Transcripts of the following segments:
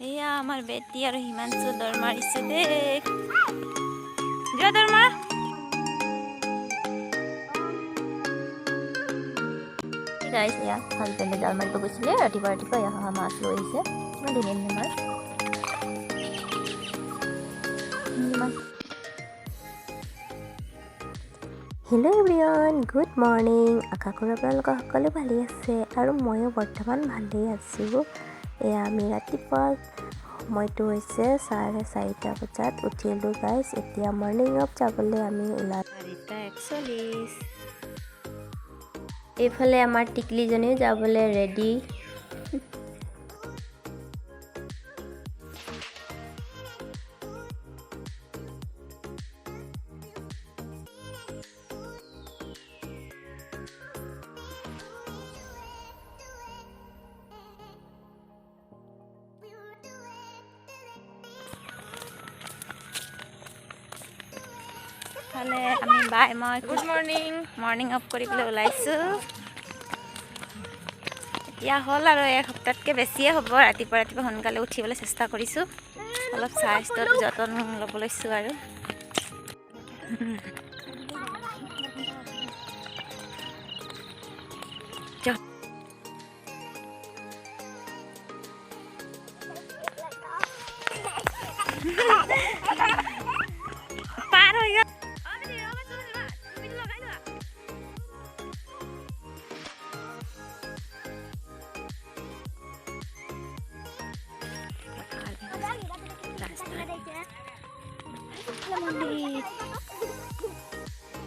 এয়া আমাৰ বেটি আৰু হিমাংশু দৌৰ মাৰিছে দেই। যোৱা দৌৰ মাৰা। গাইছ এয়া হাজবেণ্ডে জাল মাৰিব গৈছিলে ৰাতিপুৱা ৰাতিপুৱা এয়া অহা মাছ লৈ আহিছে। ইমান ধুনীয়া ধুনীয়া মাছ। Hello' everyone, good morning. আশা কৰোঁ আপোনালোকৰ সকলো ভালেই আছে আৰু ময়ো বৰ্তমান ভালেই আছোঁ। এয়া আমি ৰাতিপুৱা সময়টো হৈছে 4:30 বজাত উঠিলোঁ গাইছ। এতিয়া মৰ্ণিং ৱাক যাবলৈ আমি ওলালোঁ। 4:41। এইফালে আমাৰ টিকলিজনীও যাবলৈ ৰেডি। ফালে আমি বাই মই গুড মৰ্ণিং অফ কৰিবলৈ ওলাইছোঁ। এতিয়া হ'ল আৰু এসপ্তাহতকৈ বেছিয়ে হ'ব। ৰাতিপুৱা ৰাতিপুৱা সোনকালে উঠিবলৈ চেষ্টা কৰিছোঁ। অলপ স্বাস্থ্যত যতন ল'ব লৈছোঁ আৰু পাৰ হৈ গ'ল।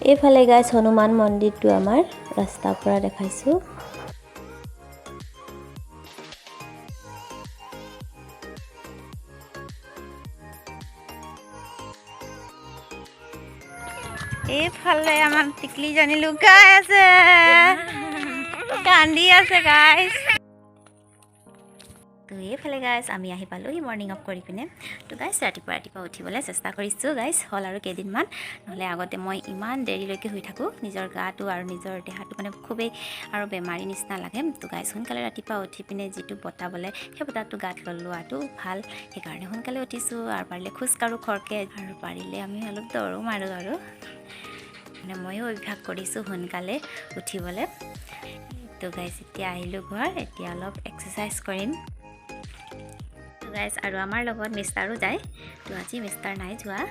এইফালে গাইছ হনুমান মন্দিৰটো আমাৰ ৰাস্তাৰ পৰা দেখাইছোঁ। এইফালে আমাৰ টিকলিজনী লুকাই আছে, কান্দি আছে গাইছ। তো এইফালে গাইছ আমি আহি পালোঁহি মৰ্ণিং ৱাক কৰি পিনে। তো গাইছ ৰাতিপুৱা ৰাতিপুৱা উঠিবলৈ চেষ্টা কৰিছোঁ গাইছ। হ'ল আৰু কেইদিনমান, নহ'লে আগতে মই ইমান দেৰিলৈকে শুই থাকোঁ। নিজৰ গাটো আৰু নিজৰ দেহাটো মানে খুবেই আৰু বেমাৰী নিচিনা লাগে। তো গাইছ সোনকালে ৰাতিপুৱা উঠি পিনে যিটো বতাহ বলে সেই বতাহটো গাত লৈ লোৱাটো ভাল। সেইকাৰণে সোনকালে উঠিছোঁ আৰু পাৰিলে খোজকাঢ়োঁ খৰকৈ, আৰু পাৰিলে আমি অলপ দৌৰো মাৰোঁ আৰু মানে ময়ো অভ্যাস কৰিছোঁ সোনকালে উঠিবলৈ। তো গাইছ এতিয়া আহিলোঁ ঘৰ, এতিয়া অলপ এক্সাৰচাইজ কৰিম। গাইছ আৰু আমাৰ লগত মিষ্টাৰো যায়। তো আজি মিষ্টাৰ নাই যোৱা।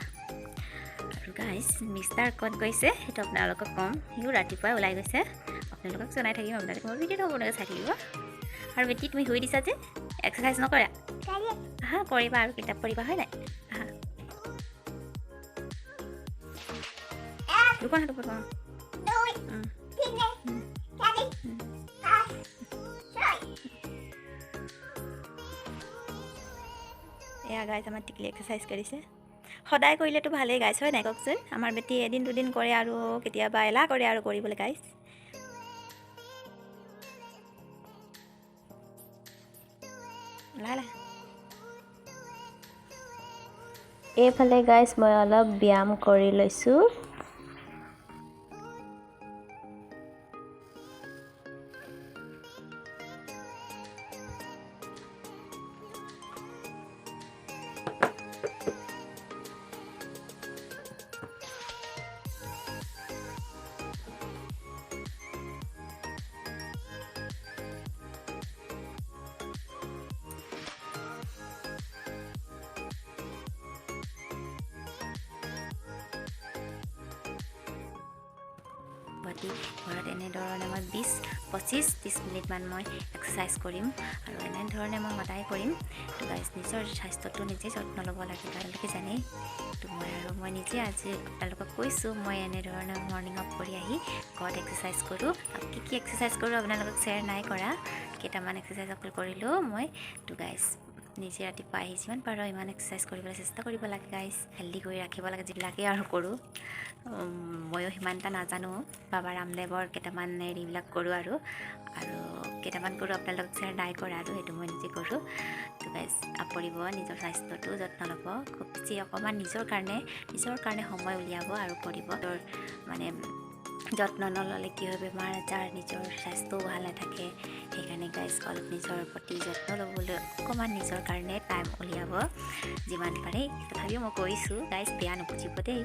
আৰু গাইছ মিষ্টাৰ ক'ত গৈছে সেইটো আপোনালোকক ক'ম। সিও ৰাতিপুৱাই ওলাই গৈছে, আপোনালোকক জনাই থাকিম। আপোনালোকে মোৰ ভিডিঅ'টো আপোনালোকে চাই থাকিব। আৰু বেটি তুমি শুই দিছা যে এক্সাৰচাইজ নকৰা? আহা কৰিবা আৰু কিতাপ পঢ়িবা, হয় নাই? আহা দুখন হাত ওপৰত এয়া গাইছ আমাৰ টিকলি এক্সাৰচাইজ কৰিছে। সদায় কৰিলেতো ভালেই গাইছ, হয় নাই কওকচোন? আমাৰ বেটি এদিন দুদিন কৰে আৰু কেতিয়াবা এলাহ কৰে আৰু কৰিবলৈ গাইছ। এইফালে গাইছ মই অলপ ব্যায়াম কৰি লৈছোঁ। ঘৰত এনেধৰণে মই 20-25-30 মিনিটমান মই এক্সাৰচাইজ কৰিম আৰু এনেধৰণে মই সদায় কৰিম। তো গাইছ নিজৰ স্বাস্থ্যটো নিজেই যত্ন ল'ব লাগে, আপোনালোকে জানেই। তো মই নিজে আজি আপোনালোকক কৈছোঁ, মই এনেধৰণে মৰ্ণিং ৱাক কৰি আহি ঘৰত এক্সাৰচাইজ কৰোঁ। আৰু কি এক্সাৰচাইজ কৰোঁ আপোনালোকক শ্বেয়াৰ নাই কৰা, কেইটামান এক্সাৰচাইজ অকল কৰিলোঁ মই। তো গাইছ নিজে ৰাতিপুৱা আহি যিমান পাৰোঁ ইমান এক্সাৰচাইজ কৰিবলৈ চেষ্টা কৰিব লাগে গাইছ। হেল্ডি কৰি ৰাখিব লাগে, যিবিলাকেই আৰু কৰোঁ। ময়ো সিমান এটা নাজানো, বাবা ৰামদেৱৰ কেইটামান হেৰিবিলাক কৰোঁ আৰু কেইটামান কৰোঁ আপোনালোকক শ্বেয়াৰ নাই কৰা, আৰু সেইটো মই নিজে কৰোঁ। তো গাইছ কৰিব নিজৰ স্বাস্থ্যটো যত্ন ল'ব, খুব বেছি অকণমান নিজৰ কাৰণে সময় উলিয়াব আৰু কৰিব। মানে যত্ন নল'লে কি হয় বেমাৰ আজাৰ নিজৰ স্বাস্থ্যও ভাল নাথাকে সেইকাৰণে গাইজ অলপ নিজৰ প্ৰতি যত্ন ল'বলৈ অকণমান নিজৰ কাৰণে টাইম উলিয়াব যিমান পাৰে তথাপিও মই কৰিছোঁ গাইজ বেয়া নুবুজিব দেই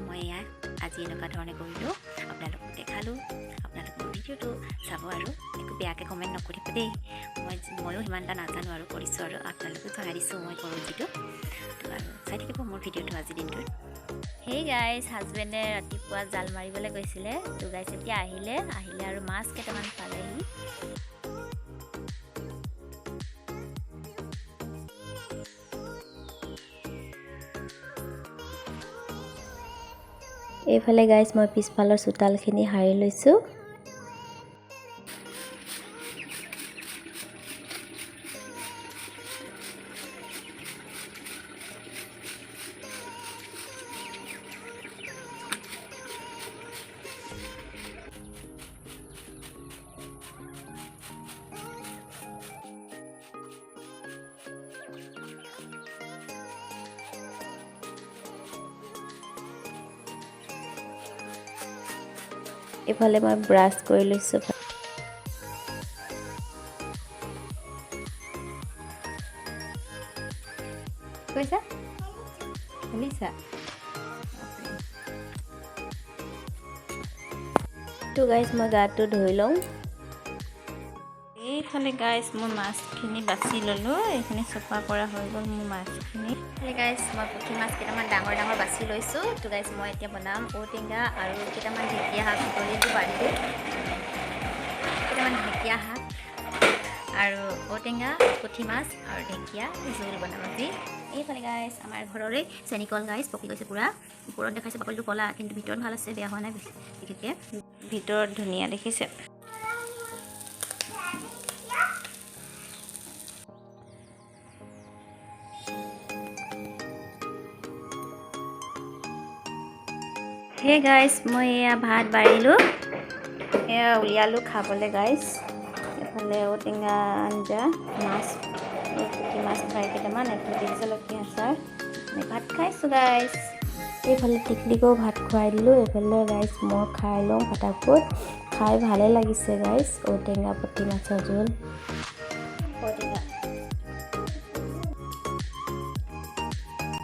মই এয়া আজি এনেকুৱা ধৰণে কৰিলোঁ আপোনালোকক দেখালোঁ আপোনালোকৰ ভিডিঅ'টো চাব আৰু একো বেয়াকৈ কমেণ্ট নকৰিব দেই ময়ো সিমান এটা নাজানো আৰু কৰিছোঁ আৰু আপোনালোকক জনাই দিছোঁ মই কৰোঁ যিটো তো আৰু চাই থাকিব মোৰ ভিডিঅ'টো আজিৰ দিনটোত সেই গাইজ হাজবেণ্ডে ৰাতিপুৱা জাল মাৰিবলৈ গৈছিলে তো গাইজ এতিয়া আহিলে আৰু মাছ কেইটামান পালেহি এইফালে গাইজ মই পিছফালৰ চোতালখিনি সাৰি লৈছোঁ এইফালে মই ব্ৰাছ কৰি লৈছোঁ কৈছা শুনিছা তো গাইজ মই গাটো ধুই লওঁ এইফালে গাইজ মই মাছখিনি বাছি ল'লোঁ এইখিনি চফা কৰা হৈ গ'ল মোৰ মাছখিনি গাইজ মই পুঠি মাছ কেইটামান ডাঙৰ বাছি লৈছোঁ তো গাইজ মই এতিয়া বনাম ঔটেঙা আৰু কেইটামান ঢেকীয়া শাক বুটলিটো পাৰিলোঁ কেইটামান ঢেকীয়া শাক আৰু ঔটেঙা পুঠি মাছ আৰু ঢেকীয়া জোল বনাম আজি এইফালে গাইজ আমাৰ ঘৰৰে চেনিকল গাইজ পকি গৈছে পূৰা ওপৰত দেখাইছে বাকলিটো ক'লা কিন্তু ভিতৰত ভাল আছে বেয়া হোৱা নাই বিশেষকৈ ভিতৰত ধুনীয়া দেখিছে হে গাইজ মই এয়া ভাত বাঢ়িলোঁ এয়া উলিয়ালোঁ খাবলৈ গাইজ এফালে ঔটেঙা আঞ্জা মাছ পুঠি মাছ ফ্ৰাই কেইটামান এফালে জলকীয়া আচাৰ ভাত খাইছোঁ গাইজ এইফালে টিকলিকো ভাত খুৱাই দিলোঁ এইফালে গাইজ মই খাই লওঁ ফটাফট খাই ভালে লাগিছে গাইজ ঔটেঙা পুঠি মাছৰ জোল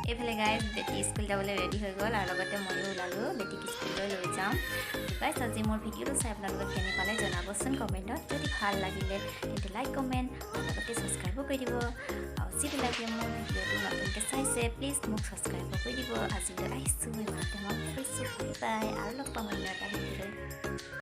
এইফালে গাইজ বেটি স্কুল যাবলৈ ৰেডি হৈ গ'ল আৰু লগতে ময়ো ওলালোঁ বেটিক স্কুললৈ লৈ যাওঁ গাইজ আজি মোৰ ভিডিঅ'টো চাই আপোনালোকে কেনে পালে জনাবচোন কমেণ্টত যদি ভাল লাগিলে তেন্তে লাইক কমেণ্ট আৰু লগতে ছাবস্ক্ৰাইবো কৰি দিব আৰু যিবিলাকে মোৰ ভিডিঅ'টো নতুনকৈ চাইছে প্লিজ মোক ছাবস্ক্ৰাইবো কৰি দিব আজিলৈ আহিছোঁ মই মাতে মই কৈছোঁ বাই আৰু লগ পাম অন্য এটা ভিডিঅ'লৈ